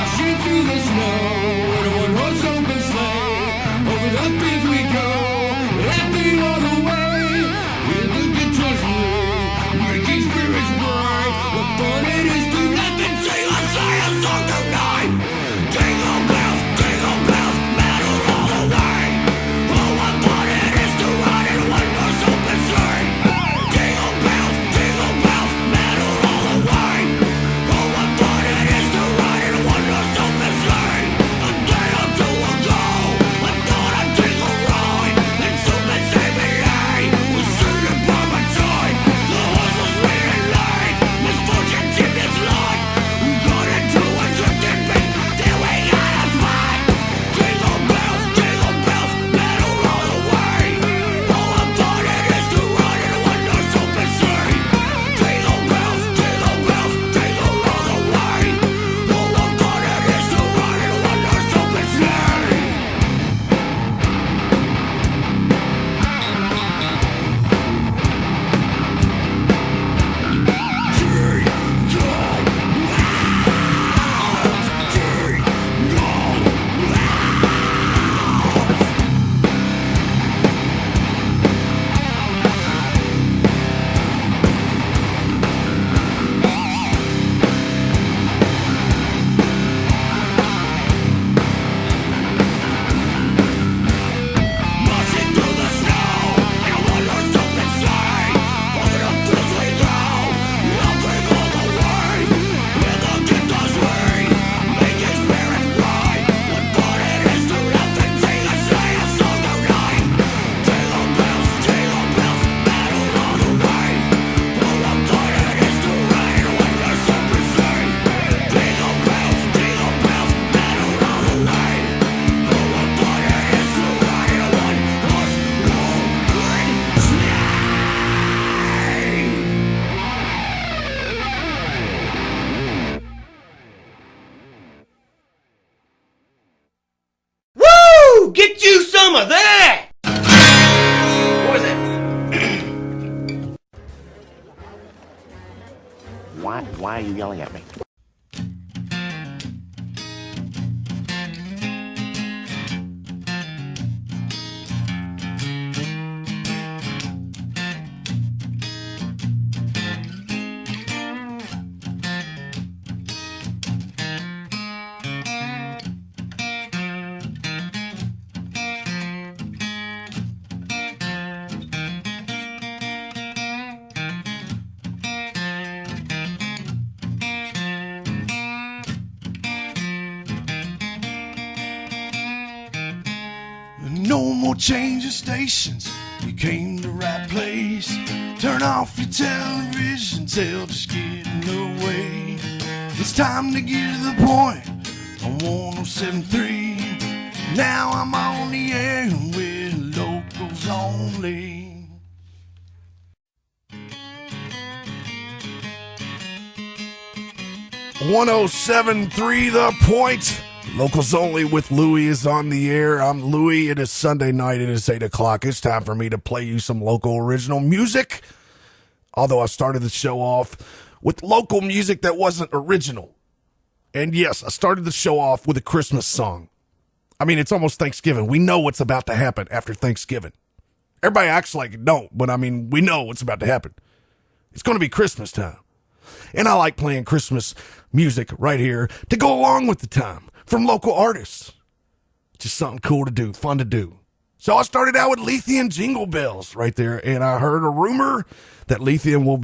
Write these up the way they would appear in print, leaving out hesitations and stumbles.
Dashing through the snow in a one-horse open sleigh. Over the fields we go, laughing all the way. With the guitars ring, making spirits bright. What fun it is to laugh and sing a Santa song tonight. Jingle bells, metal all the way. Oh, what fun it is to ride in a one-horse open sleigh. Jingle bells, metal all the way. Oh, what fun it is to ride in a one-horse open sleigh. A day or two ago, I thought I'd take a ride, and soon they say me hey, was sitting by my side. The horse was really late, misfortune seemed its light. We got into a drifting beat, then we got a fight. Jingle bells, metal all the way. Oh, what fun it is to ride in a one-horse open sleigh. Jingle bells, jingle all the way. Oh, what fun it is to ride in a one-horse open sleigh. Marching through the snow in a one-horse open sleigh. Over the fields we go, laughing all the way. With the guitars ring, making spirits bright. What fun it is to laugh and sing a Santa song tonight. Jingle bells, metal all the way. Oh, what fun it is to ride in a one-horse open sleigh. Jingle bells, metal all the way. Oh, what fun it is to ride in a one-horse open sleigh. Woo! Get you some of that! What was it? Why are you yelling at me? No more changing stations, you came to the right place. Turn off your television, tell just getting away. It's time to get to the point on 107.3. Now I'm on the air with locals only. "107.3 The Point." Locals Only with Louie is on the air. I'm Louie. It is Sunday night. It is 8 o'clock. It's time for me to play you some local original music. Although I started the show off with local music that wasn't original. And yes, I started the show off with a Christmas song. I mean, it's almost Thanksgiving. We know what's about to happen after Thanksgiving. Everybody acts like it don't, but I mean, we know what's about to happen. It's going to be Christmas time. And I like playing Christmas music right here to go along with the time from local artists. Just something cool to do, fun to do. So I started out with Lethean Jingle Bells right there, and I heard a rumor that Lethean will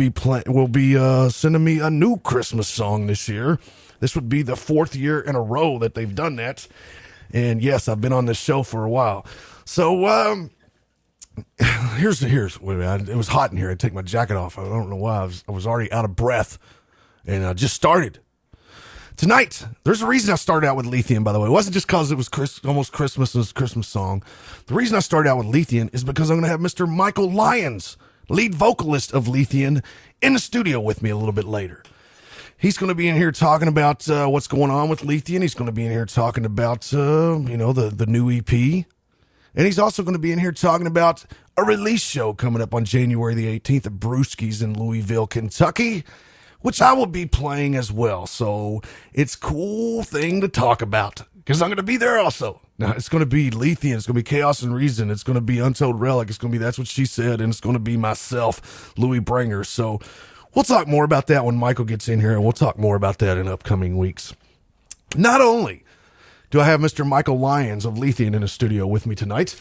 be sending me a new Christmas song this year. This would be the 4th year in a row that they've done that. And yes, I've been on this show for a while. So here's wait a minute, it was hot in here. I take my jacket off. I don't know why. I was already out of breath, and I just started. Tonight, there's a reason I started out with Lethean, by the way. It wasn't just because it was almost Christmas and it was a Christmas song. The reason I started out with Lethean is because I'm going to have Mr. Michael Lyons, lead vocalist of Lethean, in the studio with me a little bit later. He's going to be in here talking about what's going on with Lethean. He's going to be in here talking about, the new EP. And he's also going to be in here talking about a release show coming up on January the 18th at Brewski's in Louisville, Kentucky, which I will be playing as well. So it's a cool thing to talk about because I'm going to be there also. Now, it's going to be Lethean. It's going to be Chaos and Reason. It's going to be Untold Relic. It's going to be That's What She Said. And it's going to be myself, Louie Bringer. So we'll talk more about that when Michael gets in here, and we'll talk more about that in upcoming weeks. Not only do I have Mr. Michael Lyons of Lethean in the studio with me tonight,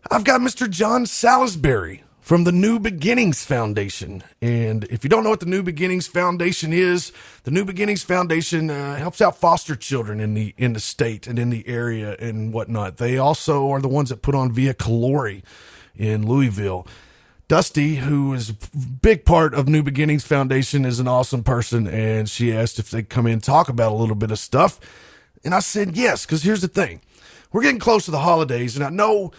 I've got Mr. John Salisbury from the New Beginnings Foundation. And if you don't know what the New Beginnings Foundation is, the New Beginnings Foundation helps out foster children in the state and in the area and whatnot. They also are the ones that put on Via Calori in Louisville. Dusty, who is a big part of New Beginnings Foundation, is an awesome person, and she asked if they'd come in and talk about a little bit of stuff. And I said yes, because here's the thing. We're getting close to the holidays, and I know,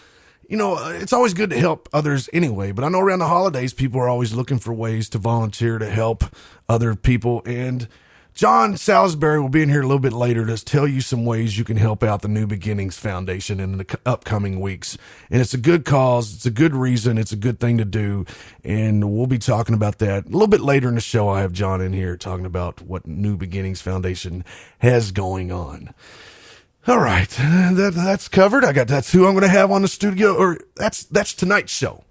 it's always good to help others anyway, but I know around the holidays, people are always looking for ways to volunteer to help other people. And John Salisbury will be in here a little bit later to tell you some ways you can help out the New Beginnings Foundation in the upcoming weeks. And it's a good cause. It's a good reason. It's a good thing to do. And we'll be talking about that a little bit later in the show. I have John in here talking about what New Beginnings Foundation has going on. All right, that's covered. That's who I'm going to have on the studio, or that's tonight's show.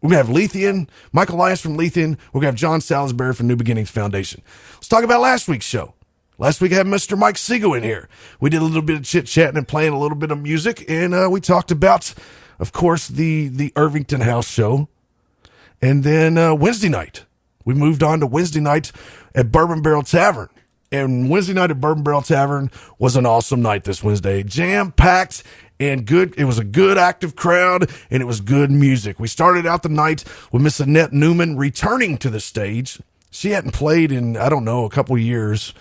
We're going to have Lethean, Michael Lyons from Lethean. We're going to have John Salisbury from New Beginnings Foundation. Let's talk about last week's show. Last week I had Mr. Mike Siegel in here. We did a little bit of chit-chatting and playing a little bit of music, and we talked about, of course, the Irvington House show. And then Wednesday night, we moved on to Wednesday night at Bourbon Barrel Tavern. And Wednesday night at Bourbon Barrel Tavern was an awesome night this Wednesday. Jam-packed and good. It was a good, active crowd, and it was good music. We started out the night with Miss Annette Newman returning to the stage. She hadn't played in, I don't know, a couple years.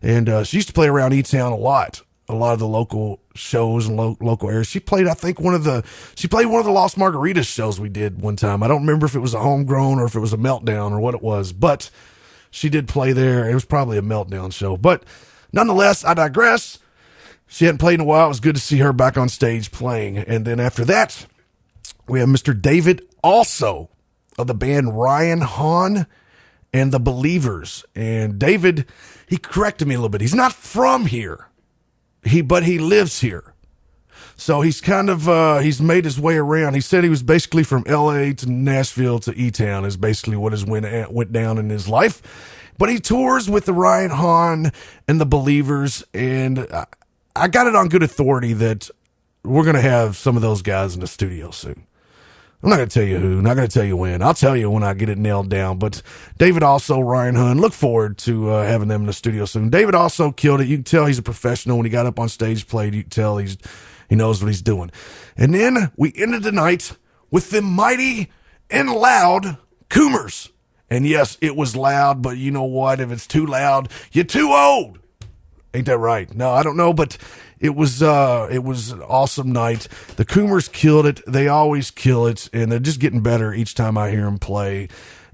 And she used to play around Etown a lot of the local shows and local areas. She played, I think, one of the Lost Margaritas shows we did one time. I don't remember if it was a homegrown or if it was a meltdown or what it was, but she did play there. It was probably a meltdown show. But nonetheless, I digress. She hadn't played in a while. It was good to see her back on stage playing. And then after that, we have Mr. David also of the band Ryan Hahn and the Believers. And David, he corrected me a little bit. He's not from here, but he lives here. So he's kind of, he's made his way around. He said he was basically from LA to Nashville to Etown is basically what went down in his life. But he tours with the Ryan Hahn and the Believers. And I got it on good authority that we're going to have some of those guys in the studio soon. I'm not going to tell you who, not going to tell you when. I'll tell you when I get it nailed down. But David also, Ryan Hahn, look forward to having them in the studio soon. David also killed it. You can tell he's a professional. When he got up on stage, played, you can tell he knows what he's doing. And then we ended the night with the mighty and loud Coomers. And yes, it was loud, but you know what? If it's too loud, you're too old. Ain't that right? No, I don't know, but it was an awesome night. The Coomers killed it. They always kill it, and they're just getting better each time I hear them play.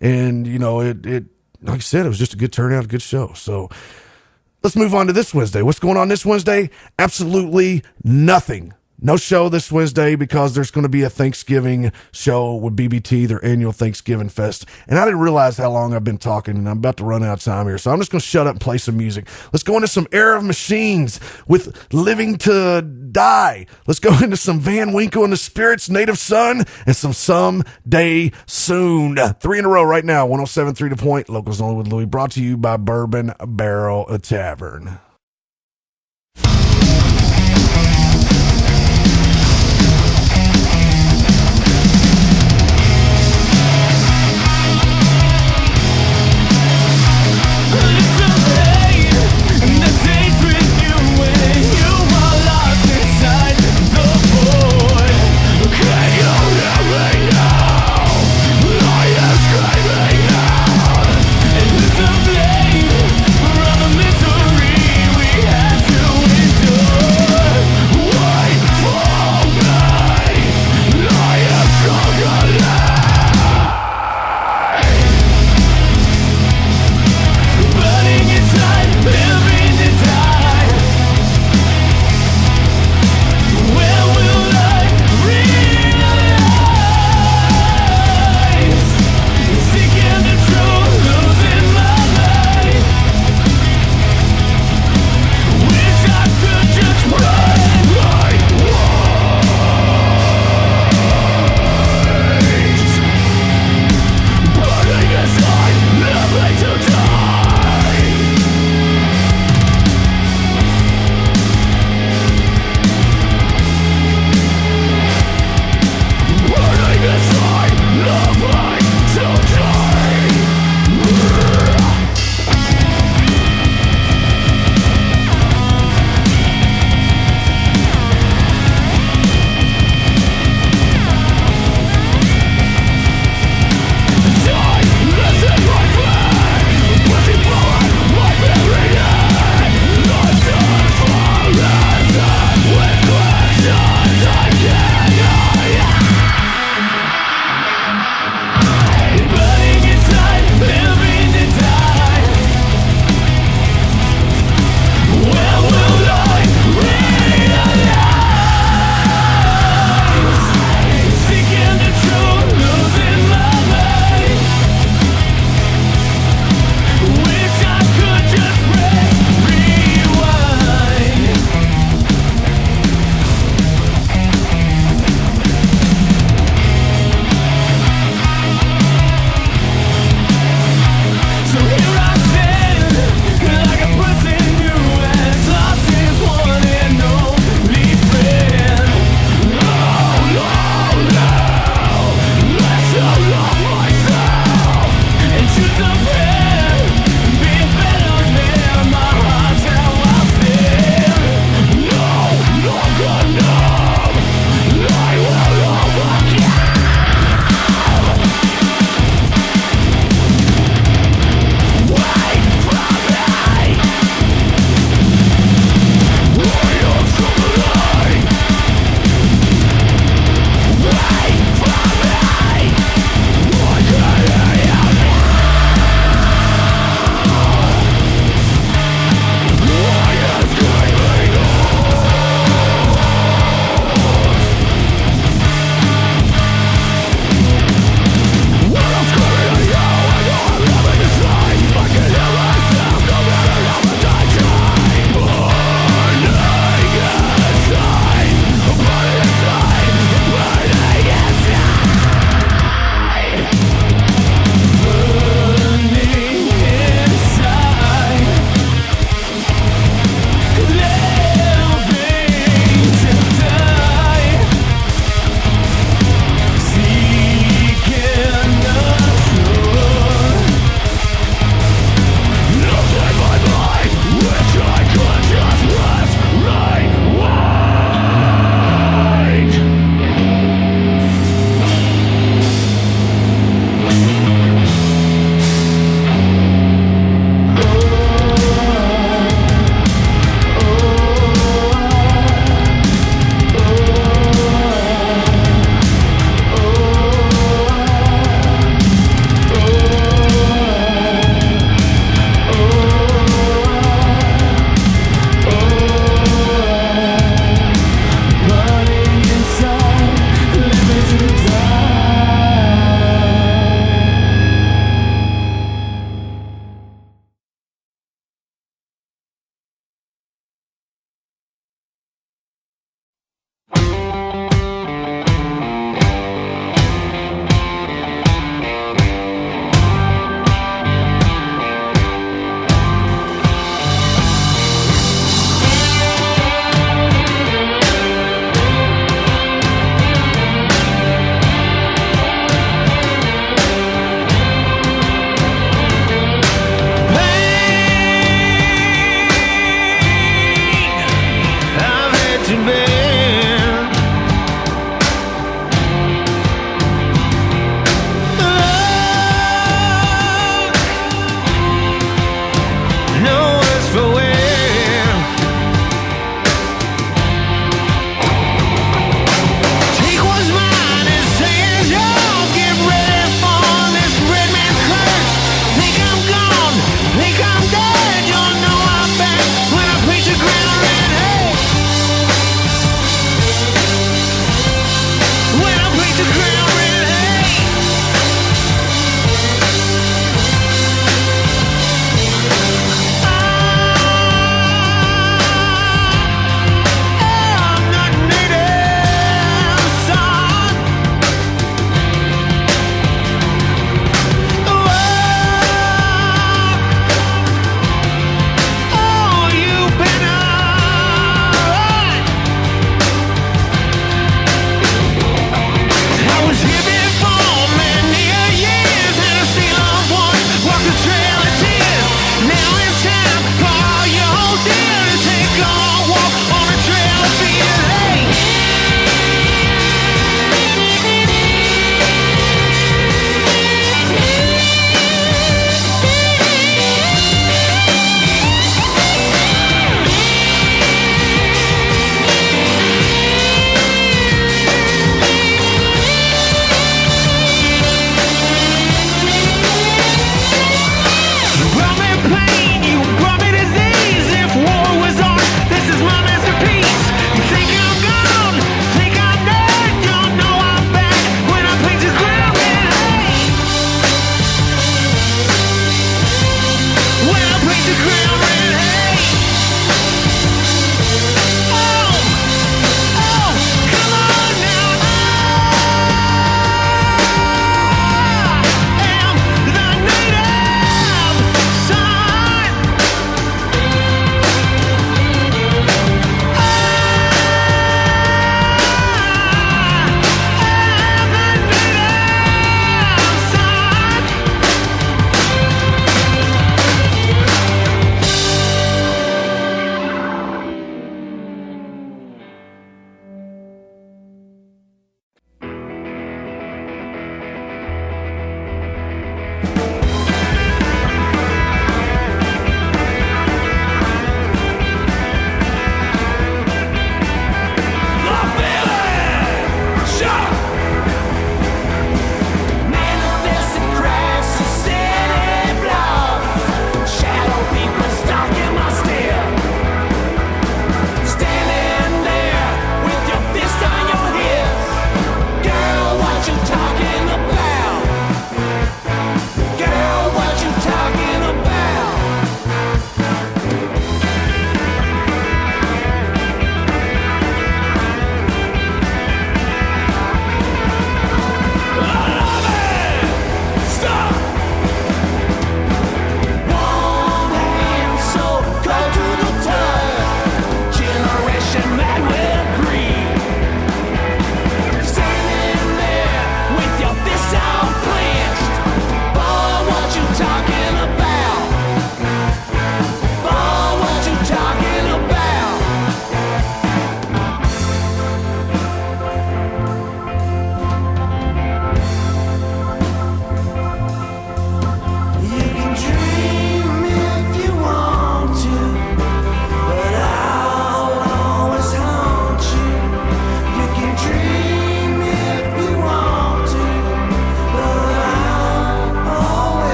And, it like I said, it was just a good turnout, a good show. So let's move on to this Wednesday. What's going on this Wednesday? Absolutely nothing. No show this Wednesday because there's going to be a Thanksgiving show with BBT, their annual Thanksgiving Fest. And I didn't realize how long I've been talking, and I'm about to run out of time here. So I'm just going to shut up and play some music. Let's go into some Air of Machines with Living to Die. Let's go into some Van Winkle and the Spirits, Native Son, and some Someday Soon. 3 in a row right now. 107.3 The Point. Locals Only with Louie. Brought to you by Bourbon Barrel Tavern. From the misery we had to endure.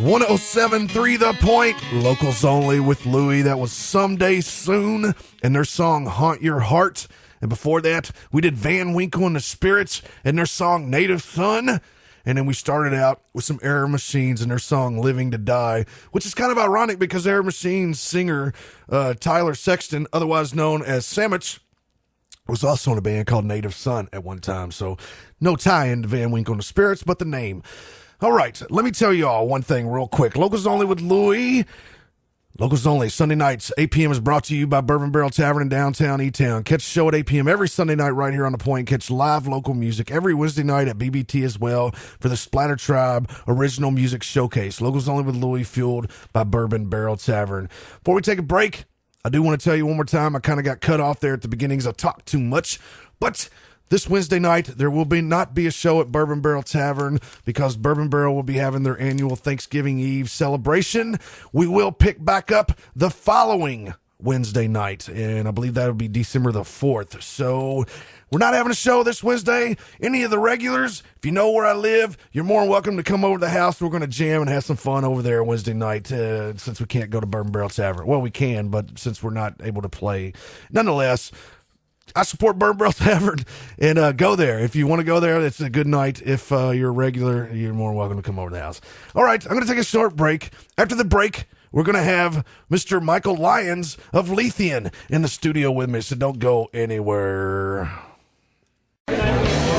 107.3 The Point, locals only with Louie. That was Someday Soon and their song Haunt Your Heart. And before that, we did Van Winkle and the Spirits and their song Native Son. And then we started out with some Air Machines and their song Living to Die, which is kind of ironic because Air Machines singer Tyler Sexton, otherwise known as Sandwich, was also in a band called Native Son at one time. So no tie-in to Van Winkle and the Spirits, but the name. All right, let me tell you all one thing real quick. Locals Only with Louie. Locals Only, Sunday nights, 8 p.m. is brought to you by Bourbon Barrel Tavern in downtown Etown. Catch the show at 8 p.m. every Sunday night right here on The Point. Catch live local music every Wednesday night at BBT as well for the SplatterTribe Original Music Showcase. Locals Only with Louie, fueled by Bourbon Barrel Tavern. Before we take a break, I do want to tell you one more time, I kind of got cut off there at the beginning because I talked too much, but this Wednesday night, there will not be a show at Bourbon Barrel Tavern because Bourbon Barrel will be having their annual Thanksgiving Eve celebration. We will pick back up the following Wednesday night, and I believe that will be December the 4th. So we're not having a show this Wednesday. Any of the regulars, if you know where I live, you're more than welcome to come over to the house. We're going to jam and have some fun over there Wednesday night since we can't go to Bourbon Barrel Tavern. Well, we can, but since we're not able to play, nonetheless, I support Bourbon Barrel Tavern, and go there. If you want to go there, it's a good night. If you're a regular, you're more than welcome to come over to the house. All right, I'm going to take a short break. After the break, we're going to have Mr. Michael Lyons of Lethean in the studio with me, so don't go anywhere.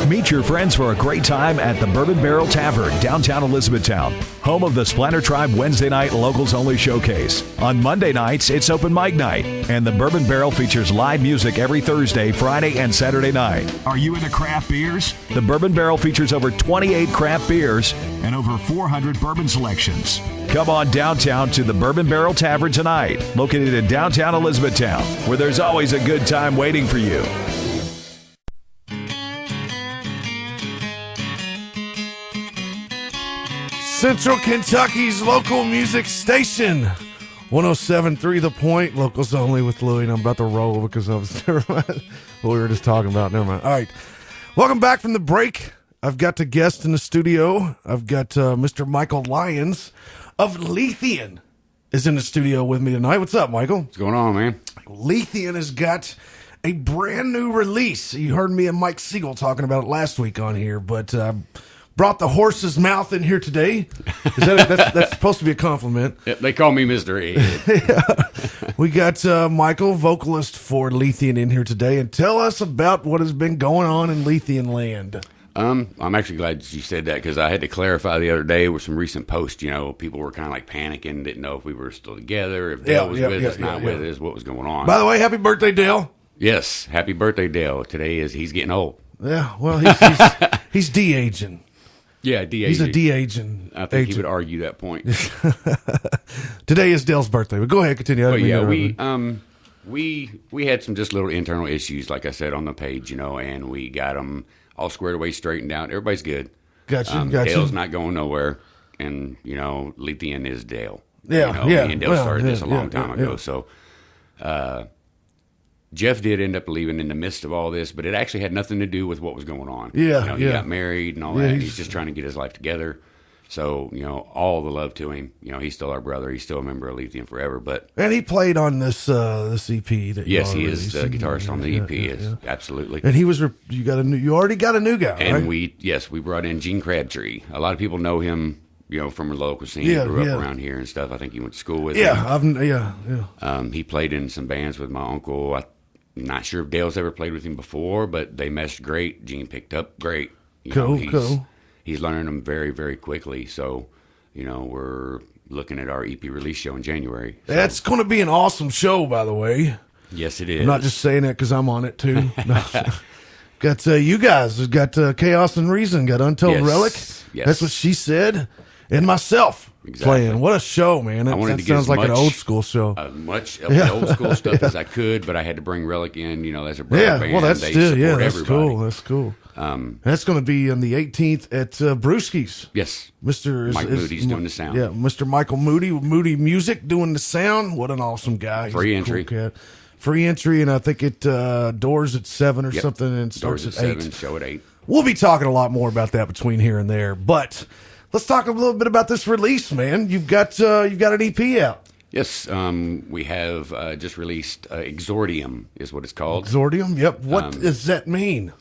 Meet your friends for a great time at the Bourbon Barrel Tavern, downtown Elizabethtown, home of the SplatterTribe Wednesday night locals only showcase. On Monday nights, it's open mic night, and the Bourbon Barrel features live music every Thursday, Friday, and Saturday night. Are you into craft beers? The Bourbon Barrel features over 28 craft beers and over 400 bourbon selections. Come on downtown to the Bourbon Barrel Tavern tonight, located in downtown Elizabethtown, where there's always a good time waiting for you. Central Kentucky's local music station, 107.3 The Point, locals only with Louie. And I'm about to roll because I was never mind what we were just talking about. Never mind. All right, welcome back from the break. I've got a guest in the studio. I've got Mr. Michael Lyons of Lethean is in the studio with me tonight. What's up, Michael? What's going on, man? Lethean has got a brand new release. You heard me and Mike Siegel talking about it last week on here, but brought the horse's mouth in here today. That's supposed to be a compliment. Yeah, they call me Mr. A. Yeah. We got Michael, vocalist for Lethean, in here today, and tell us about what has been going on in Lethean land. I'm actually glad you said that because I had to clarify the other day with some recent posts. You know, people were kind of like panicking, didn't know if we were still together, if Dale was with us, not with us, what was going on. By the way, happy birthday, Dale. Yes, happy birthday, Dale. Today he's getting old. Yeah, well, he's de-aging. Yeah, de-aging. He's a de-aging. I think he would argue that point. Today is Dale's birthday, but go ahead, continue. But yeah, we had some just little internal issues, like I said on the page, you know, and we got them all squared away, straightened out. Everybody's good. Gotcha. Dale's not going nowhere, and you know, Lethean is Dale. Yeah, you know, yeah. Me and Dale started this a long time ago, so. Jeff did end up leaving in the midst of all this, but it actually had nothing to do with what was going on. Yeah, you know, he got married and all that. He's just trying to get his life together. So, you know, all the love to him. You know, he's still our brother. He's still a member of Lethean forever. But he played on this EP. That yes, he is the guitarist on the EP. Yes, absolutely. And he was. You already got a new guy. And right? we brought in Gene Crabtree. A lot of people know him. You know, from a local scene, he grew up around here and stuff. I think he went to school with him. He played in some bands with my uncle. I'm not sure if Dale's ever played with him before, but they meshed great. Gene picked up great. Cool. He's learning them very, very quickly. So, you know, we're looking at our EP release show in January. So. That's going to be an awesome show, by the way. Yes, it is. I'm not just saying that because I'm on it, too. No. Got you guys. Got Chaos and Reason. Got Untold Relic. Yes. That's what she said. And myself playing. What a show, man. That sounds like an old school show. Much of the old school stuff as I could, but I had to bring Relic in, you know, as a brother band. Well, that's everybody. cool. That's cool. That's going to be on the 18th at Brewski's. Yes. Mike Moody's doing the sound. Yeah, Mr. Michael Moody with Moody Music doing the sound. What an awesome guy. Free entry. Cool cat. Free entry, and I think it doors at 7 or something, and starts doors at 8. 7, show at 8. We'll be talking a lot more about that between here and there, but let's talk a little bit about this release, man. You've got an EP out. Yes, we have just released Exordium is what it's called. Exordium? Yep. What does that mean?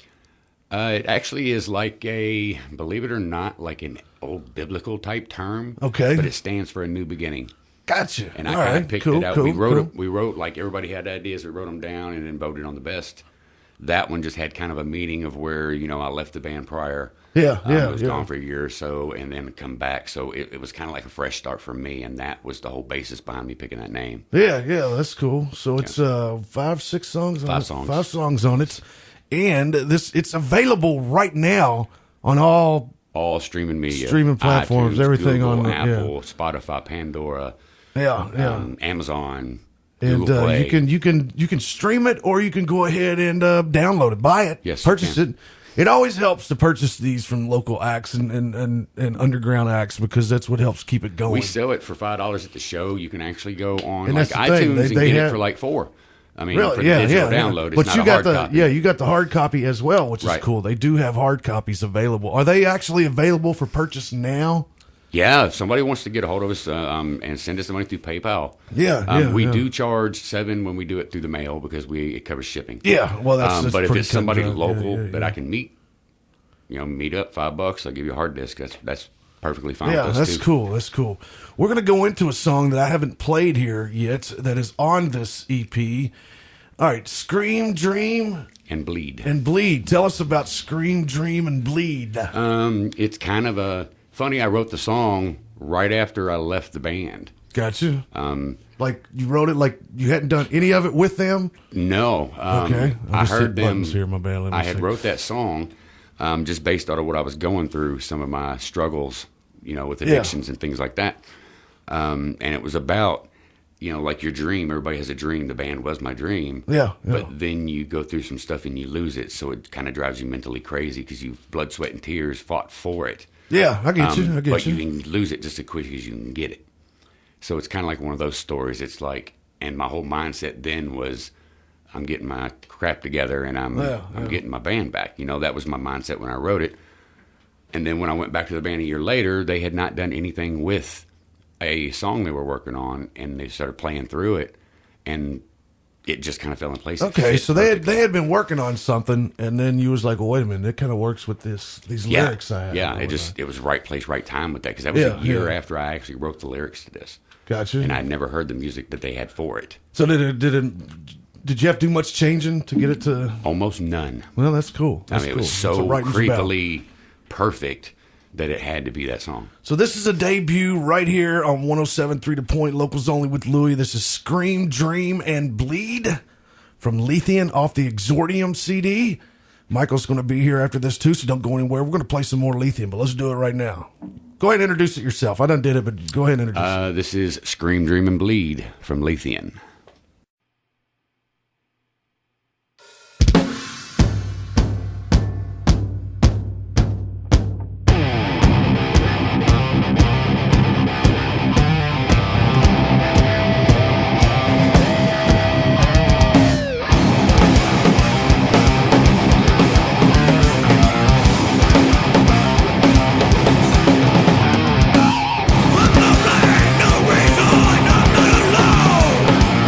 It actually is like a, believe it or not, like an old biblical type term. Okay. But it stands for a new beginning. Gotcha. And I kind of picked it out. We wrote like everybody had ideas. We wrote them down and then voted on the best. That one just had kind of a meaning of where, I left the band prior. I was gone for a year or so and then come back. So it was kind of like a fresh start for me. And that was the whole basis behind me picking that name. Yeah, that's cool. So it's 5-6 songs on 5 it. songs. 5 songs on it. And it's available right now on all streaming media. Streaming platforms, iTunes, everything Google, on Apple, Spotify, Pandora. Amazon. And Google Play. you can stream it, or you can go ahead and download it, buy it, yes, purchase it. It always helps to purchase these from local acts and underground acts, because that's what helps keep it going. We sell it for $5 at the show. You can actually go on and like iTunes and get it for like $4. I mean, really? for the digital download, it's but not you a got hard copy. Yeah, you got the hard copy as well, which is Right. cool. They do have hard copies available. Are they actually available for purchase now? Yeah, if somebody wants to get a hold of us and send us the money through PayPal. We do charge $7 when we do it through the mail because it covers shipping. Yeah, well, that's but if pretty it's somebody cut and dry. local Yeah. that I can meet up $5, I'll give you a hard disk. That's perfectly fine. Yeah, with us that's too. cool. That's cool. We're gonna go into a song that I haven't played here yet that is on this EP. All right, Scream, Dream, And Bleed. and Bleed. Tell us about Scream, Dream, and Bleed. It's kind of funny. I wrote the song right after I left the band. Gotcha. Like you wrote it, like you hadn't done any of it with them. No. Okay. I heard them. Here, my bad. Let me I had see. wrote that song just based out of what I was going through, some of my struggles, with addictions and things like that. And it was about, like your dream. Everybody has a dream. The band was my dream. Yeah. But then you go through some stuff and you lose it. So it kind of drives you mentally crazy because you've blood, sweat, and tears fought for it. Yeah, I get you. But you can lose it just as quick as you can get it. So it's kind of like one of those stories. It's like, and my whole mindset then was, I'm getting my crap together and I'm getting my band back. That was my mindset when I wrote it. And then when I went back to the band a year later, they had not done anything with a song they were working on, and they started playing through it, and it just kind of fell in place. Okay, so they had been working on something, and then you was like, well, wait a minute, it kind of works with these lyrics I have. Yeah, it was right place, right time with that, because that was a year after I actually wrote the lyrics to this. Gotcha. And I'd never heard the music that they had for it. So did you have to do much changing to get it to? Almost none. Well, that's cool. That's it cool. was so creepily perfect that it had to be that song. So this is a debut right here on 107.3 The Point, locals only with Louie. This is Scream, Dream, and Bleed from Lethean off the Exordium CD. Michael's going to be here after this too, so don't go anywhere. We're going to play some more Lethean, but let's do it right now. Go ahead and introduce it yourself. I done did it, but go ahead and introduce it. This is Scream, Dream, and Bleed from Lethean. No reason, I'm not alone.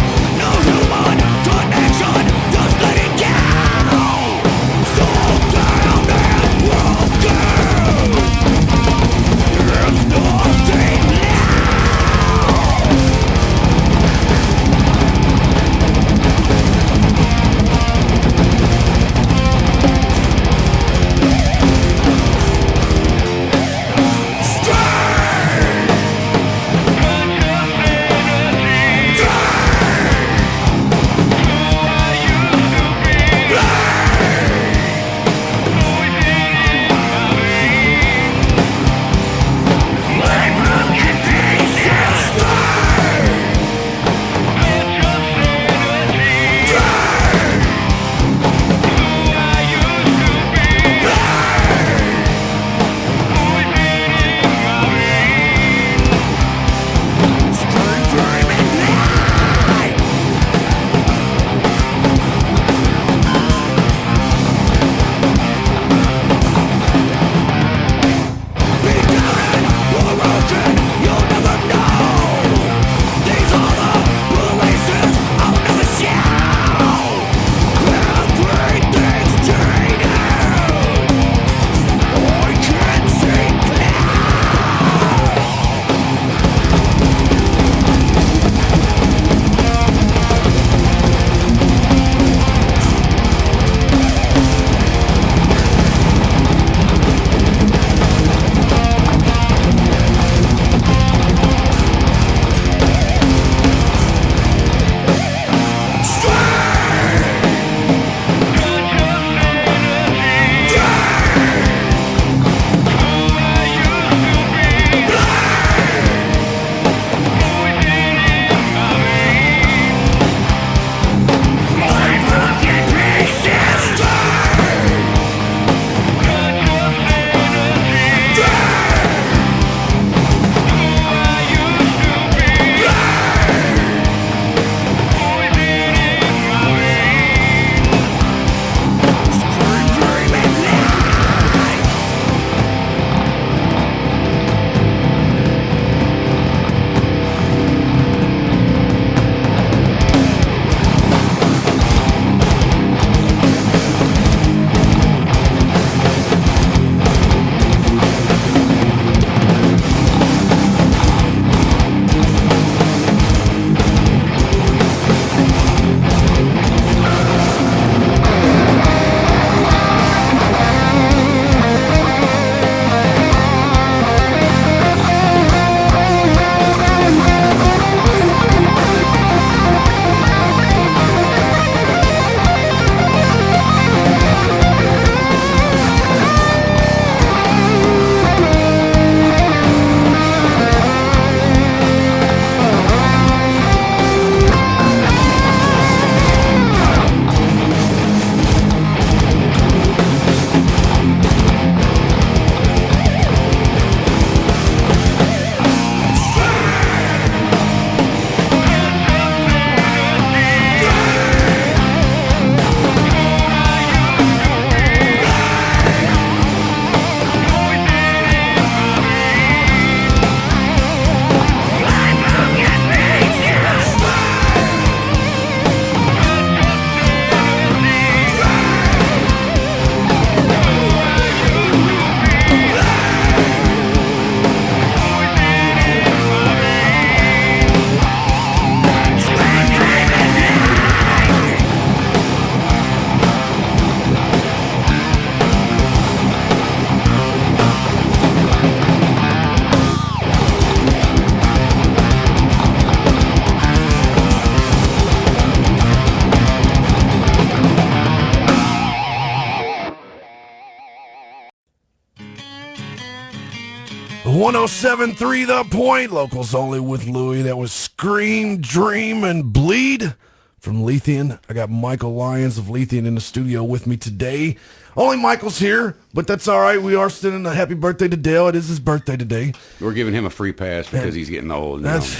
107.3 The Point, locals only with Louie. That was Scream, Dream, and Bleed from Lethean. I got Michael Lyons of Lethean in the studio with me today. Only Michael's here, but that's all right. We are sending a happy birthday to Dale. It is his birthday today. We're giving him a free pass because he's getting old. That's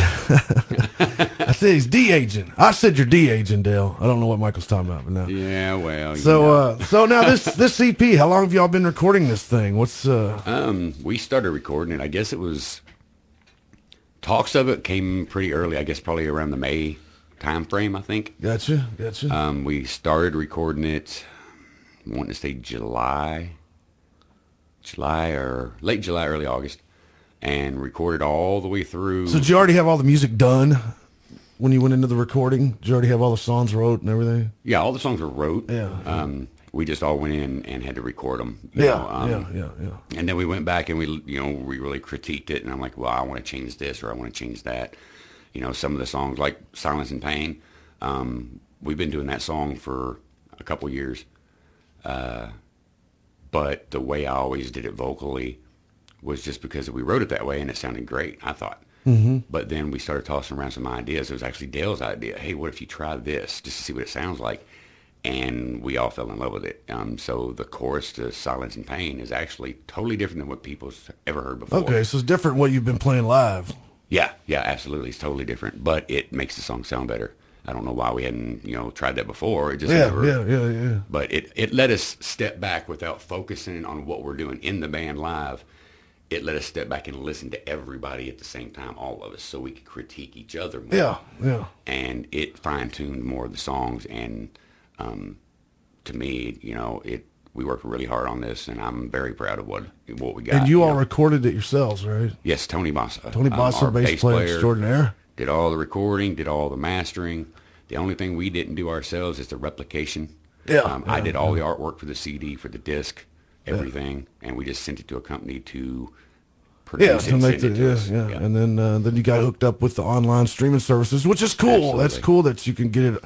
I said he's de-aging. I said you're de-aging, Dale. I don't know what Michael's talking about, but no. Yeah, well. So now this EP, how long have y'all been recording this thing? What's we started recording it. I guess it was talks of it came pretty early. I guess probably around the May time frame. I think. Gotcha. We started recording it. I want to say July or late July, early August, and recorded all the way through. So did you already have all the music done when you went into the recording? Did you already have all the songs wrote and everything? Yeah, all the songs were wrote. Yeah. We just all went in and had to record them. Yeah. And then we went back and we really critiqued it. And I'm like, well, I want to change this or I want to change that. Some of the songs like Silence and Pain. We've been doing that song for a couple years. But the way I always did it vocally was just because we wrote it that way and it sounded great, I thought. Mm-hmm. But then we started tossing around some ideas. It was actually Dale's idea. Hey, what if you try this just to see what it sounds like? And we all fell in love with it. So the chorus to Silence and Pain is actually totally different than what people's ever heard before. Okay, so it's different what you've been playing live. Yeah, absolutely. It's totally different, but it makes the song sound better. I don't know why we hadn't, tried that before. It just never. Yeah. But it let us step back without focusing on what we're doing in the band live. It let us step back and listen to everybody at the same time, all of us, so we could critique each other more. Yeah. And it fine-tuned more of the songs. And to me, we worked really hard on this, and I'm very proud of what we got. And you all recorded it yourselves, right? Yes, Tony Bassa. Tony Bassa, our bass player extraordinaire. Did all the recording, did all the mastering. The only thing we didn't do ourselves is the replication. I did all the artwork for the CD, for the disc, everything, and we just sent it to a company to produce it. And then you got hooked up with the online streaming services, which is cool. Absolutely. That's cool that you can get it.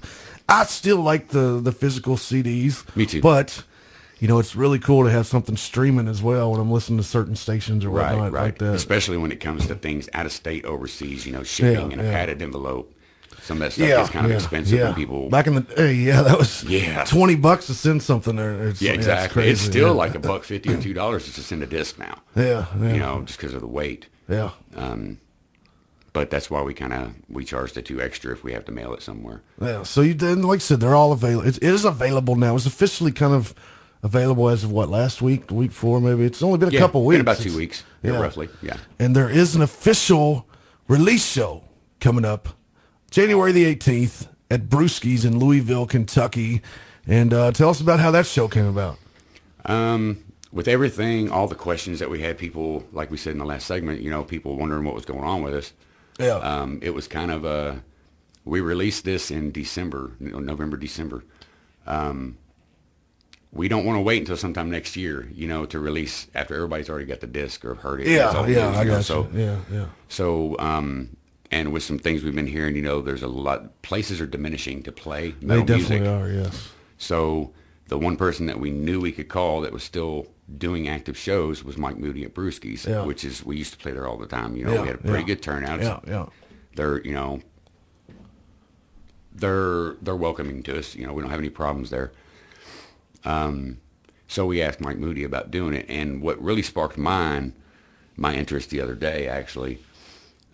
I still like the physical CDs. Me too. But it's really cool to have something streaming as well when I'm listening to certain stations or whatnot like that. Especially when it comes to things out of state, overseas, shipping in a padded envelope. Some of that stuff is kind of expensive when people... Back in the day, that was $20 to send something there. Exactly. It's still like $1.50 or $2 just to send a disc now. Yeah. Just because of the weight. Yeah. But that's why we charge the $2 extra if we have to mail it somewhere. Yeah. So you then, like I said, they're all available. It is available now. It's officially kind of available as of last week, the week before, maybe. It's only been a couple weeks. Been about 2 weeks, roughly. Yeah. And there is an official release show coming up January the 18th at Brewski's in Louisville, Kentucky. And tell us about how that show came about. With everything, all the questions that we had, people, like we said in the last segment, people wondering what was going on with us. Yeah. It was kind of we released this in December, November, December. We don't want to wait until sometime next year, to release after everybody's already got the disc or heard it. I got you. So, and with some things we've been hearing, there's a lot, places are diminishing to play They metal definitely music. are, yes. So the one person that we knew we could call that was still doing active shows was Mike Moody at Brewski's, which is, we used to play there all the time. We had a pretty good turnout. Yeah. They're, they're welcoming to us. We don't have any problems there. So we asked Mike Moody about doing it, and what really sparked my interest the other day, actually,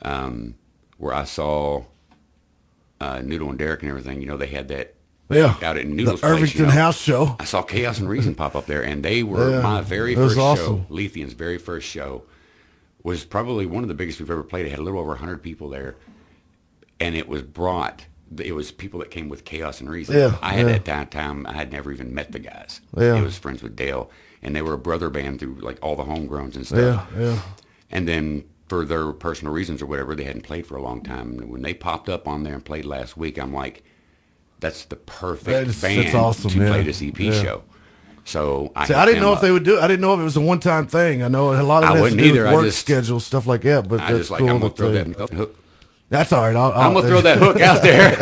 where I saw Noodle and Derek and everything. They had that out at Noodle's the place. Irvington House show. I saw Chaos and Reason pop up there, and they were my very first show. Lethean's very first show was probably one of the biggest we've ever played. It had a little over 100 people there, and it was people that came with Chaos and Reason. At that time, I had never even met the guys. I was friends with Dale, and they were a brother band through like all the homegrowns and stuff. And then for their personal reasons or whatever, they hadn't played for a long time. And when they popped up on there and played last week, I'm like, that's the perfect band to play this EP show. So I didn't know if they would do it. I didn't know if it was a one-time thing. I know a lot of it has to do with work schedule, stuff like that. But I just like, I'm going to throw that hook. That's all right. I'm going to throw that hook out there.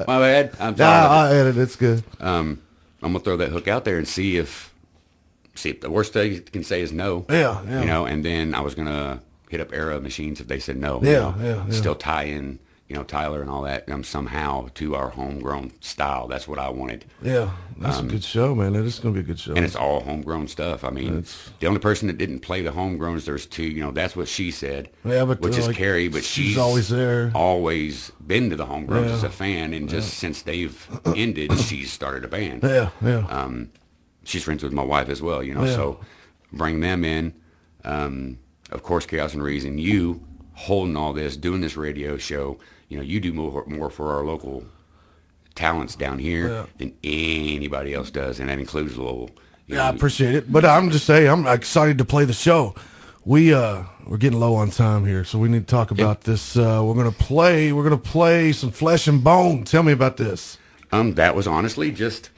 My bad. I'm sorry. I'll edit it. It's good. I'm going to throw that hook out there and see if the worst thing you can say is no. Yeah. And then I was going to hit up Era Machines if they said no. Yeah. Still tie in, Tyler and all that somehow to our homegrown style. That's what I wanted. Yeah, that's a good show, man. That is going to be a good show. And it's all homegrown stuff. I mean, the only person that didn't play the homegrowns, there's two. That's what she said. Yeah, but which is Carrie, but she's always there. Always been to the homegrowns as a fan, and just since they've ended, she's started a band. Yeah. She's friends with my wife as well, So bring them in. Of course, Chaos and Reason. You holding all this, doing this radio show. You do more for our local talents down here than anybody else does, and that includes Louisville. I appreciate it, but I'm just saying I'm excited to play the show. We're getting low on time here, so we need to talk about this. We're gonna play some Flesh and Bone. Tell me about this. That was honestly just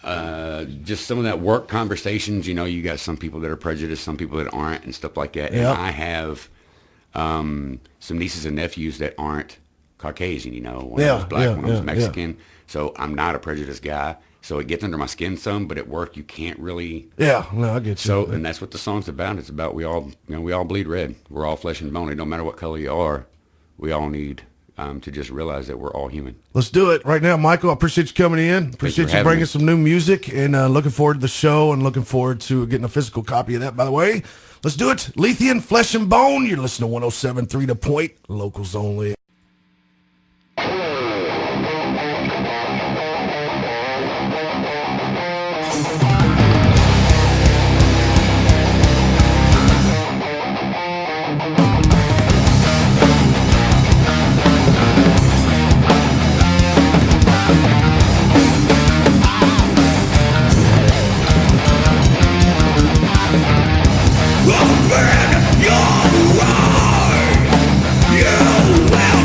some of that work conversations. You got some people that are prejudiced, some people that aren't, and stuff like that. And I have some nieces and nephews that aren't Caucasian, one was black, one was Mexican. So I'm not a prejudiced guy. So it gets under my skin some, but at work you can't really. Yeah, no, I get you. So, and that's what the song's about. It's about we all bleed red. We're all flesh and bone. It don't matter what color you are. We all need to just realize that we're all human. Let's do it right now, Michael. I appreciate you coming in. Appreciate you bringing some new music, and looking forward to the show, and looking forward to getting a physical copy of that, by the way. Let's do it. Lethean, Flesh and Bone. You're listening to 107.3 The Point, locals only. Open your eyes, you will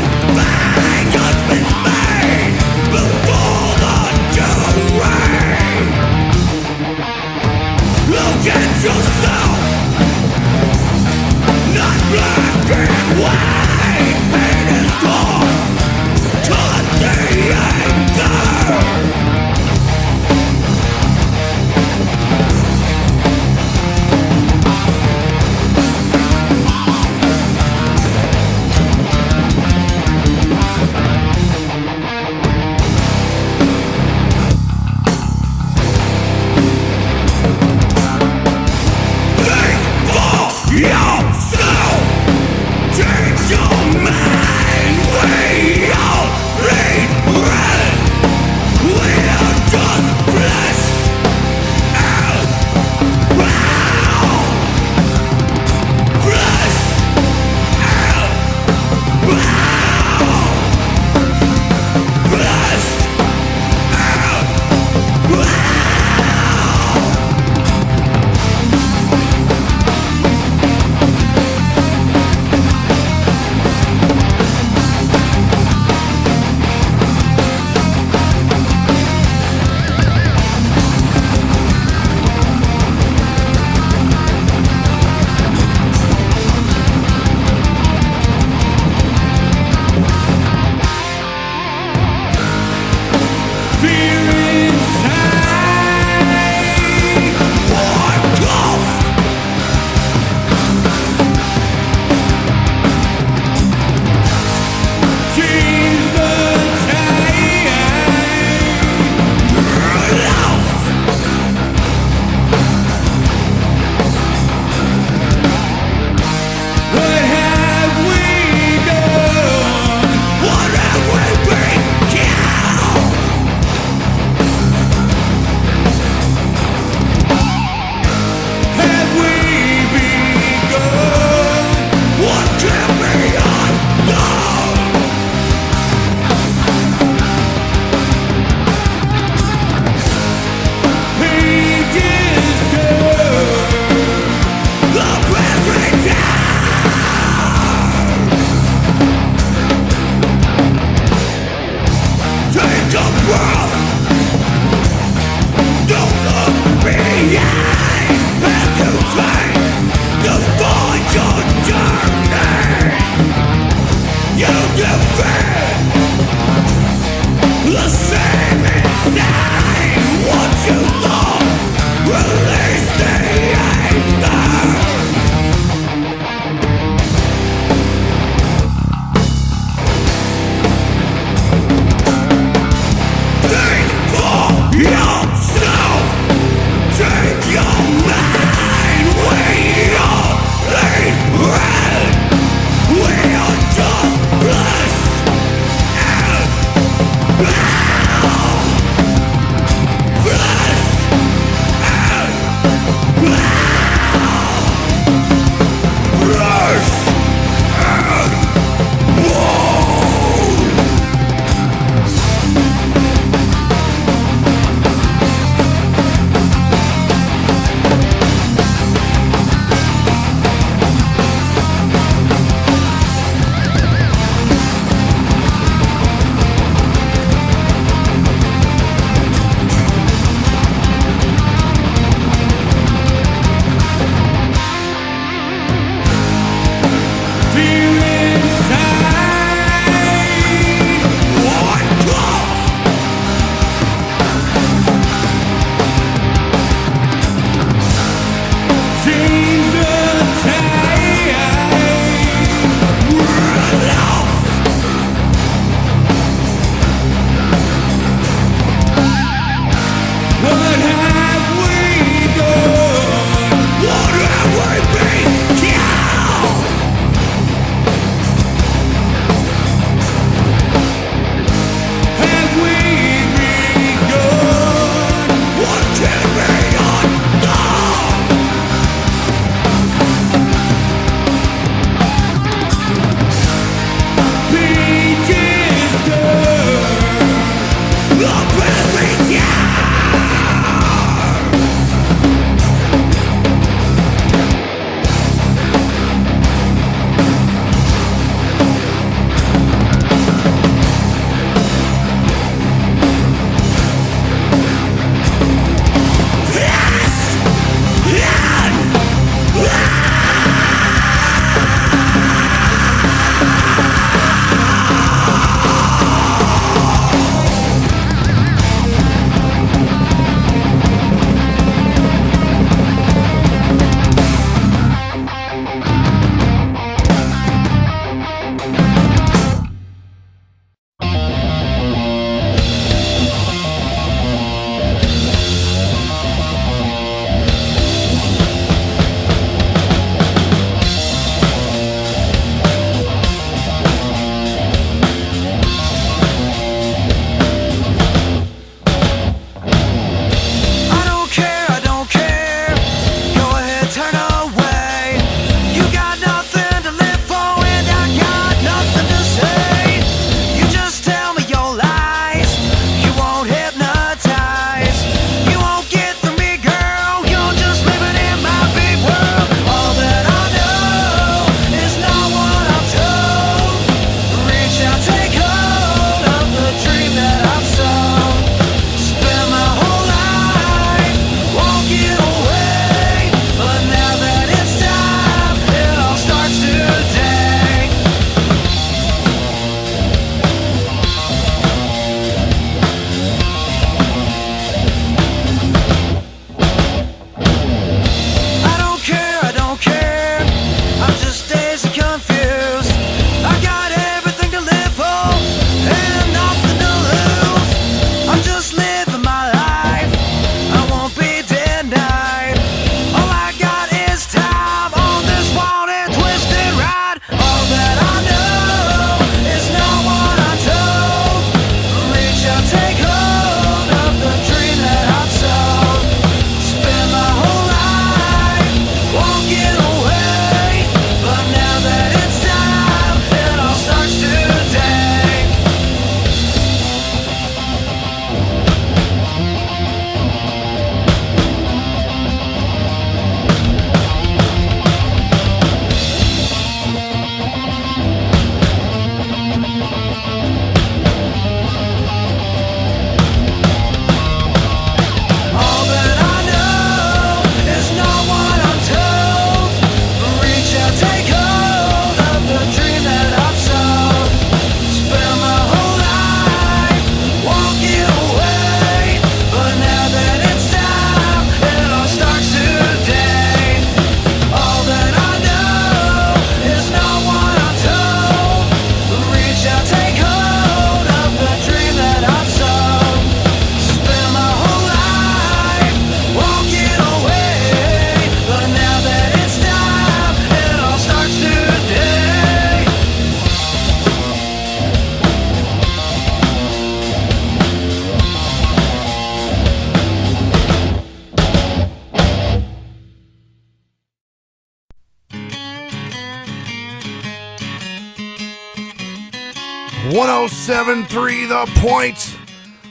107.3 The Point.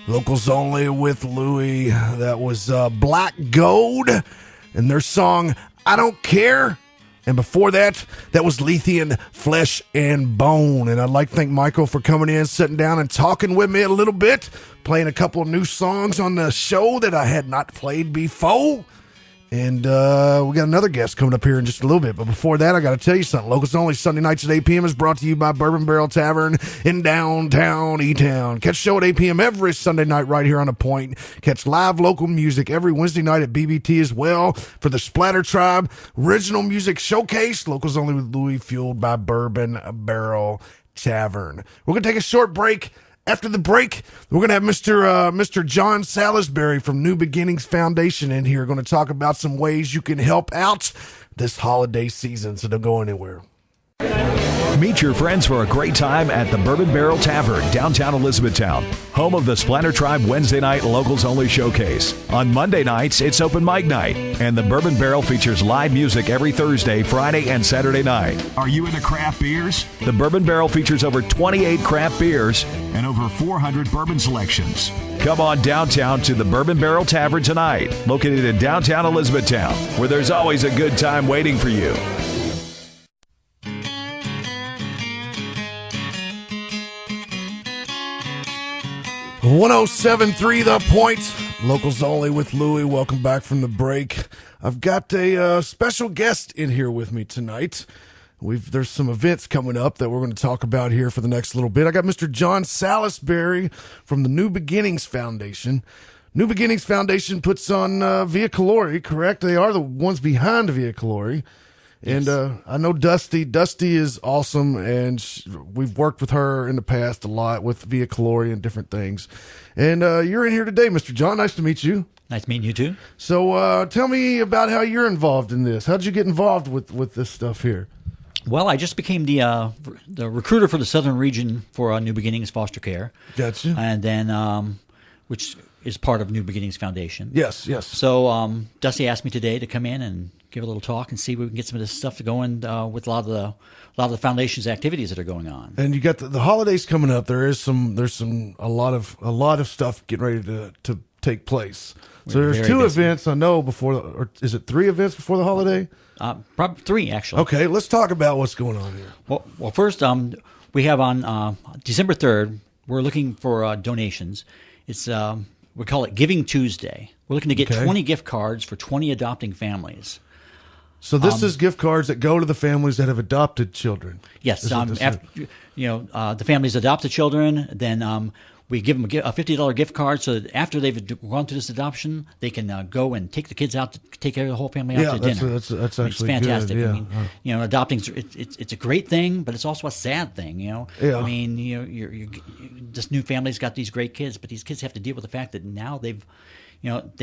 Locals only with Louie. That was Black Gold and their song I Don't Care. And before that, that was Lethean, Flesh and Bone. And I'd like to thank Michael for coming in, sitting down and talking with me a little bit, playing a couple of new songs on the show that I had not played before. And we got another guest coming up here in just a little bit. But before that, I got to tell you something. Locals Only Sunday nights at 8 p.m. is brought to you by Bourbon Barrel Tavern in downtown Etown. Catch the show at 8 p.m. every Sunday night right here on The Point. Catch live local music every Wednesday night at BBT as well for the SplatterTribe Original Music Showcase. Locals Only with Louie, fueled by Bourbon Barrel Tavern. We're going to take a short break. After the break, we're going to have Mr. John Salisbury from New Beginnings Foundation in here, going to talk about some ways you can help out this holiday season, so don't go anywhere. Meet your friends for a great time at the Bourbon Barrel Tavern, downtown Elizabethtown, home of the SplatterTribe Wednesday night Locals Only Showcase. On Monday nights, it's open mic night, and the Bourbon Barrel features live music every Thursday, Friday, and Saturday night. Are you into craft beers? The Bourbon Barrel features over 28 craft beers and over 400 bourbon selections. Come on downtown to the Bourbon Barrel Tavern tonight, located in downtown Elizabethtown, where there's always a good time waiting for you. 107.3 The Point. Locals only with Louie. Welcome back from the break. I've got a special guest in here with me tonight. There's some events coming up that we're going to talk about here for the next little bit. I got Mr. John Salisbury from the New Beginnings Foundation. New Beginnings Foundation puts on Via Calori, correct? They are the ones behind Via Calori. And I know Dusty. Dusty is awesome, and we've worked with her in the past a lot with Via Calori and different things. And you're in here today, Mr. John. Nice to meet you. Nice meeting you, too. So tell me about how you're involved in this. How did you get involved with this stuff here? Well, I just became the recruiter for the Southern region for New Beginnings Foster Care. Gotcha. And then, which is part of New Beginnings Foundation. Yes, yes. So Dusty asked me today to come in and give a little talk and see if we can get some of this stuff to go in with a lot of the foundation's activities that are going on. And you got the holidays coming up. There's a lot of stuff getting ready to take place. So there's two events I know before, or is it 3 events before the holiday? Probably 3 actually. Okay, let's talk about what's going on here. Well, first we have on December 3rd. We're looking for donations. It's we call it Giving Tuesday. We're looking to get 20 gift cards for 20 adopting families. So this is gift cards that go to the families that have adopted children. Yes, after the families adopt the children, then we give them a $50 gift card so that after they've gone through this adoption, they can go and take the kids out to take care of the whole family out to dinner. That's actually it's fantastic. Good, yeah. I mean, adopting it's a great thing, but it's also a sad thing. Yeah. I mean, you're this new family's got these great kids, but these kids have to deal with the fact that now they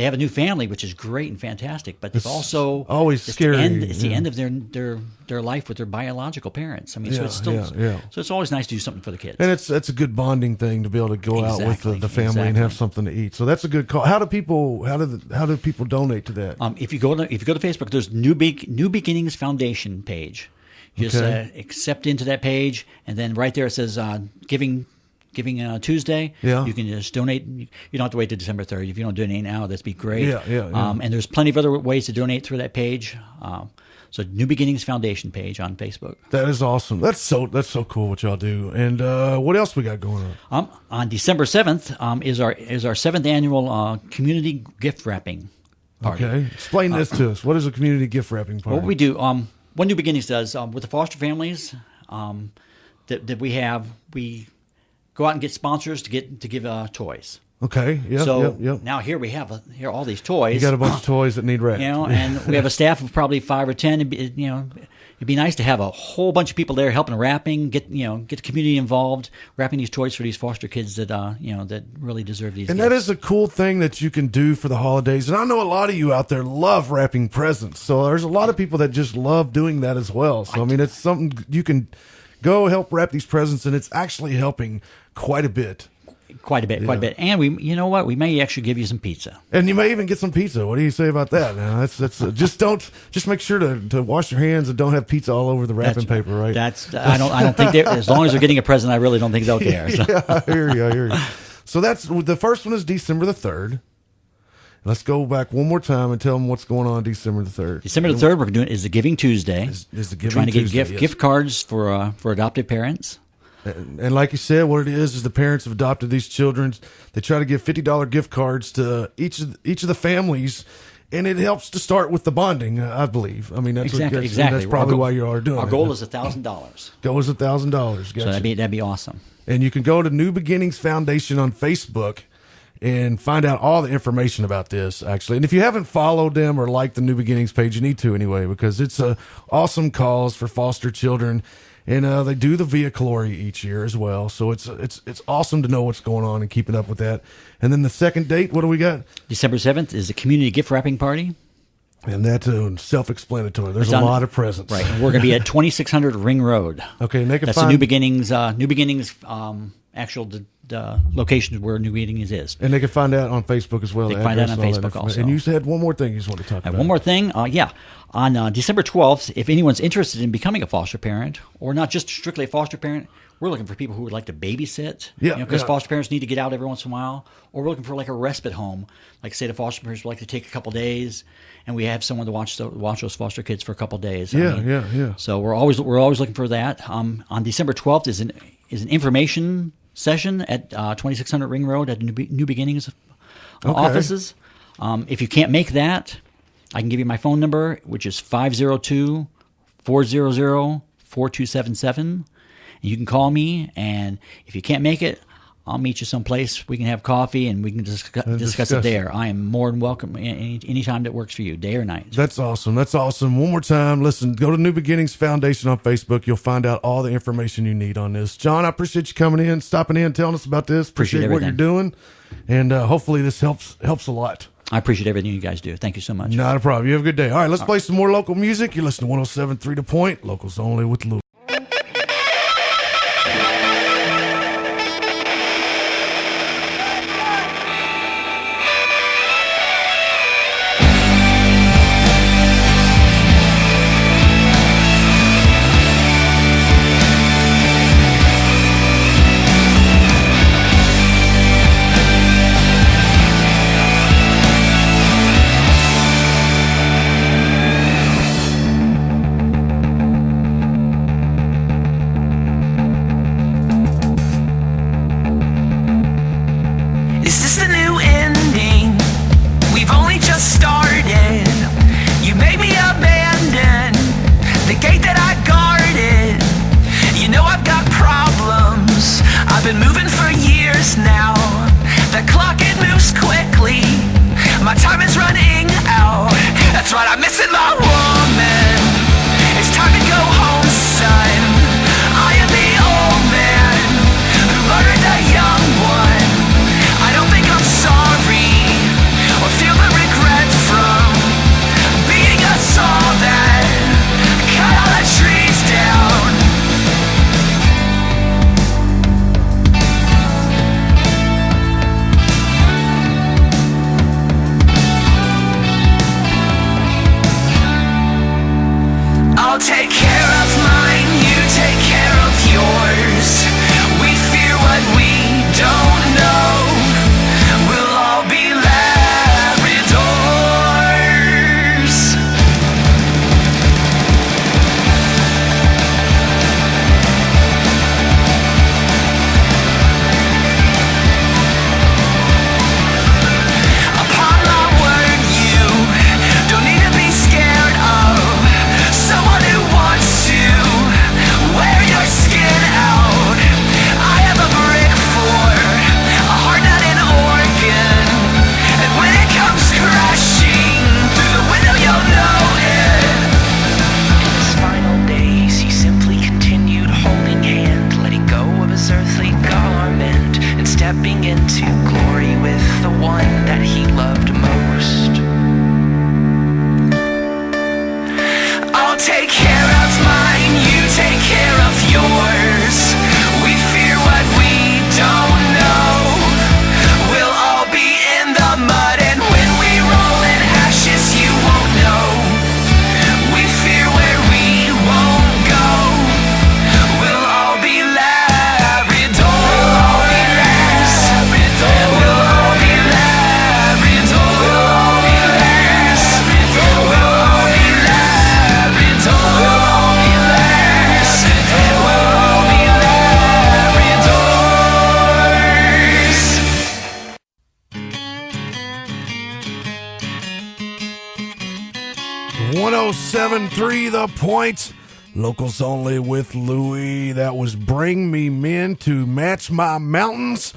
have a new family, which is great and fantastic, but it's also always scary. It's the end of their life with their biological parents. I mean, so it's still so it's always nice to do something for the kids. And that's a good bonding thing to be able to go out with the family and have something to eat. So that's a good call. How do people donate to that? If you go to Facebook, there's New Beginnings Foundation page. You just accept into that page, and then right there it says Giving Tuesday. Yeah. You can just donate. You don't have to wait till December 3rd. If you don't donate now, that'd be great. Yeah. And there's plenty of other ways to donate through that page. So New Beginnings Foundation page on Facebook. That is awesome. That's so cool what y'all do. And what else we got going on? On December 7th is our 7th annual community gift wrapping party. Okay. Explain this to us. What is a community gift wrapping party? What we do, what New Beginnings does with the foster families that we have, we go out and get sponsors to give toys. Okay. Yeah. So now here we have all these toys. You got a bunch of toys that need wrapped. And we have a staff of probably 5 or 10. It'd be nice to have a whole bunch of people there helping wrapping. Get the community involved, wrapping these toys for these foster kids that really deserve these. And gifts. that is a cool thing that you can do for the holidays. And I know a lot of you out there love wrapping presents. So there's a lot of people that just love doing that as well. So I mean, it's something you can go help wrap these presents, and it's actually helping quite a bit. Quite a bit. And you know what? We may actually give you some pizza. And you may even get some pizza. What do you say about that? Now, that's just make sure to wash your hands and don't have pizza all over the wrapping paper, right? I don't think as long as they're getting a present, I really don't think they'll care. So. Yeah, I hear you. So that's the first one is December the 3rd. Let's go back one more time and tell them what's going on December the 3rd. December the 3rd, we're doing is the Giving Tuesday. Is the Giving trying to Tuesday, get gift cards for adopted parents. And like you said, what it is the parents have adopted these children. They try to give $50 gift cards to each of the families, and it helps to start with the bonding, I believe. I mean, that's exactly. That's probably why you are doing it. Our goal is $1,000. Goal is $1,000. So that'd be awesome. And you can go to New Beginnings Foundation on Facebook and find out all the information about this, actually. And if you haven't followed them or liked the New Beginnings page, you need to anyway, because it's a awesome cause for foster children. And they do the Via Calori each year as well. So it's awesome to know what's going on and keeping up with that. And then the second date, what do we got? December 7th is the community gift wrapping party. And that's self-explanatory. There's a lot of presents. Right. And we're going to be at 2600 Ring Road. Okay. And that's the New Beginnings actual the location where New Beginnings is. And they can find out on Facebook as well. They can find out on Facebook also. And you said one more thing you just want to talk about. One more thing. On December 12th, if anyone's interested in becoming a foster parent, or not just strictly a foster parent, we're looking for people who would like to babysit. Yeah. Because foster parents need to get out every once in a while. Or we're looking for like a respite home. Like say the foster parents would like to take a couple days, and we have someone to watch those foster kids for a couple days. Yeah. So we're always looking for that. On December 12th is an information session at 2600 Ring Road at New Beginnings offices. If you can't make that, I can give you my phone number, which is 502-400-4277. And you can call me, and if you can't make it, I'll meet you someplace. We can have coffee, and we can discuss it there. I am more than welcome any time that works for you, day or night. That's awesome. One more time, listen, go to New Beginnings Foundation on Facebook. You'll find out all the information you need on this. John, I appreciate you coming in, stopping in, telling us about this. Appreciate what you're doing, and hopefully this helps a lot. I appreciate everything you guys do. Thank you so much. Not a problem. You have a good day. All right, let's play some more local music. You're listening to 107.3 The Point, locals only with Luie. Take care of yours. We fear what we don't know. 107.3 The Point. Locals only with Louie. That was Bring Me Men to Match My Mountains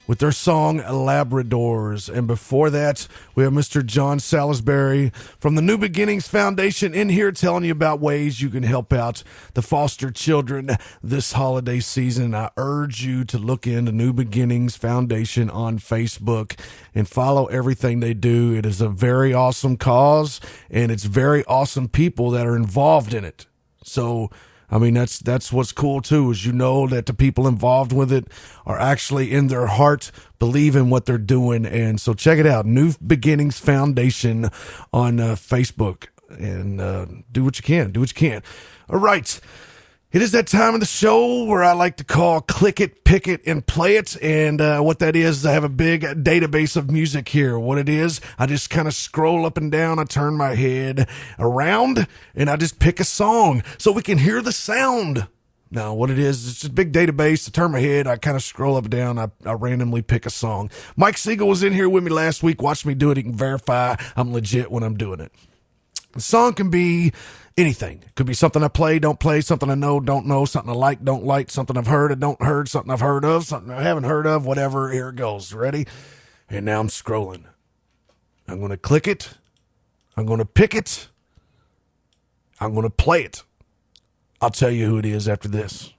with their song Labradors. And before that, we have Mr. John Salisbury from the New Beginnings Foundation in here telling you about ways you can help out the foster children this holiday season. I urge you to look into New Beginnings Foundation on Facebook and follow everything they do. It is a very awesome cause, and it's very awesome people that are involved in it. So, I mean, that's what's cool too, is you know that the people involved with it are actually in their heart believe in what they're doing. And so check it out, New Beginnings Foundation on Facebook, and do what you can. Do what you can. All right. It is that time of the show where I like to call Click It, Pick It, and Play It. And what that is I have a big database of music here. What it is, I just kind of scroll up and down. I turn my head around, and I just pick a song so we can hear the sound. Now, what it is, it's just a big database. I turn my head, I kind of scroll up and down. I randomly pick a song. Mike Siegel was in here with me last week. Watch me do it. He can verify I'm legit when I'm doing it. The song can be anything. It could be something I play, don't play, something I know, don't know, something I like, don't like, something I've heard, I don't heard, something I've heard of, something I haven't heard of, whatever. Here it goes. Ready? And now I'm scrolling. I'm going to click it. I'm going to pick it. I'm going to play it. I'll tell you who it is after this.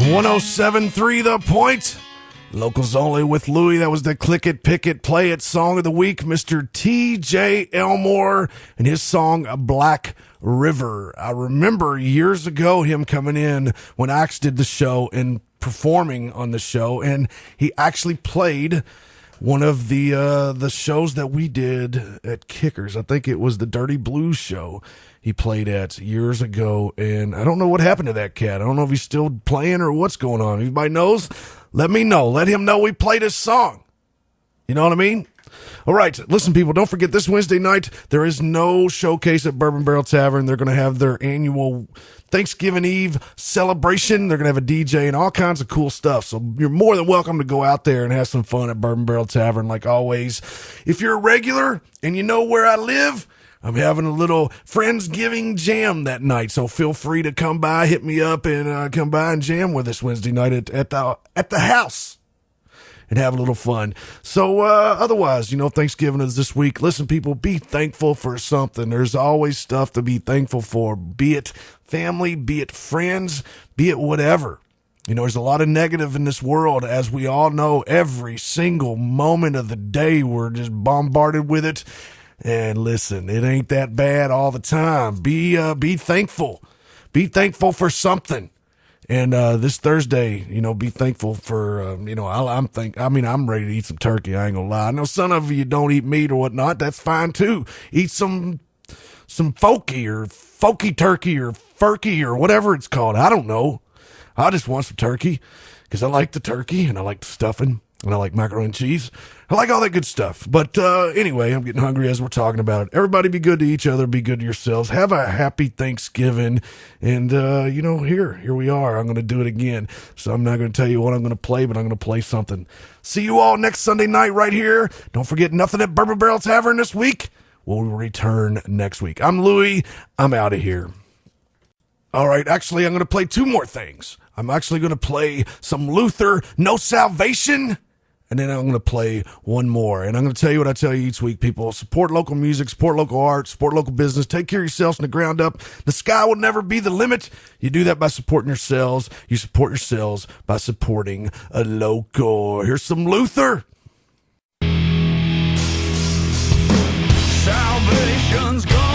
107.3 The Point. Locals only with Louie. That was the Click It, Pick It, Play It song of the week. Mr. T.J. Elmore and his song Black River. I remember years ago him coming in when Axe did the show and performing on the show, and he actually played one of the shows that we did at Kickers. I think it was the Dirty Blues show he played at years ago, and I don't know what happened to that cat. I don't know if he's still playing or what's going on. If anybody knows, let me know. Let him know we played his song. You know what I mean? All right, listen, people, don't forget this Wednesday night, there is no showcase at Bourbon Barrel Tavern. They're going to have their annual Thanksgiving Eve celebration. They're going to have a DJ and all kinds of cool stuff. So you're more than welcome to go out there and have some fun at Bourbon Barrel Tavern, like always. If you're a regular and you know where I live, I'm having a little Friendsgiving jam that night. So feel free to come by, hit me up, and come by and jam with us Wednesday night at the house and have a little fun. So otherwise, Thanksgiving is this week. Listen, people, be thankful for something. There's always stuff to be thankful for, be it family, be it friends, be it whatever. There's a lot of negative in this world, as we all know. Every single moment of the day, we're just bombarded with it. And listen, it ain't that bad all the time. Be thankful. Be thankful for something. And this Thursday, be thankful for, I'm ready to eat some turkey. I ain't gonna lie. I know some of you don't eat meat or whatnot. That's fine too. Eat some folky turkey or furky or whatever it's called. I don't know. I just want some turkey because I like the turkey and I like the stuffing and I like macaroni and cheese. I like all that good stuff. But anyway, I'm getting hungry as we're talking about it. Everybody be good to each other. Be good to yourselves. Have a happy Thanksgiving. And, here we are. I'm going to do it again. So I'm not going to tell you what I'm going to play, but I'm going to play something. See you all next Sunday night right here. Don't forget, nothing at Bourbon Barrel Tavern this week. We'll return next week. I'm Louie. I'm out of here. All right, actually, I'm going to play two more things. I'm actually going to play some Luther, No Salvation. And then I'm going to play one more. And I'm going to tell you what I tell you each week, people. Support local music, support local art, support local business. Take care of yourselves from the ground up. The sky will never be the limit. You do that by supporting yourselves. You support yourselves by supporting a local. Here's some Luther. Salvation's gone.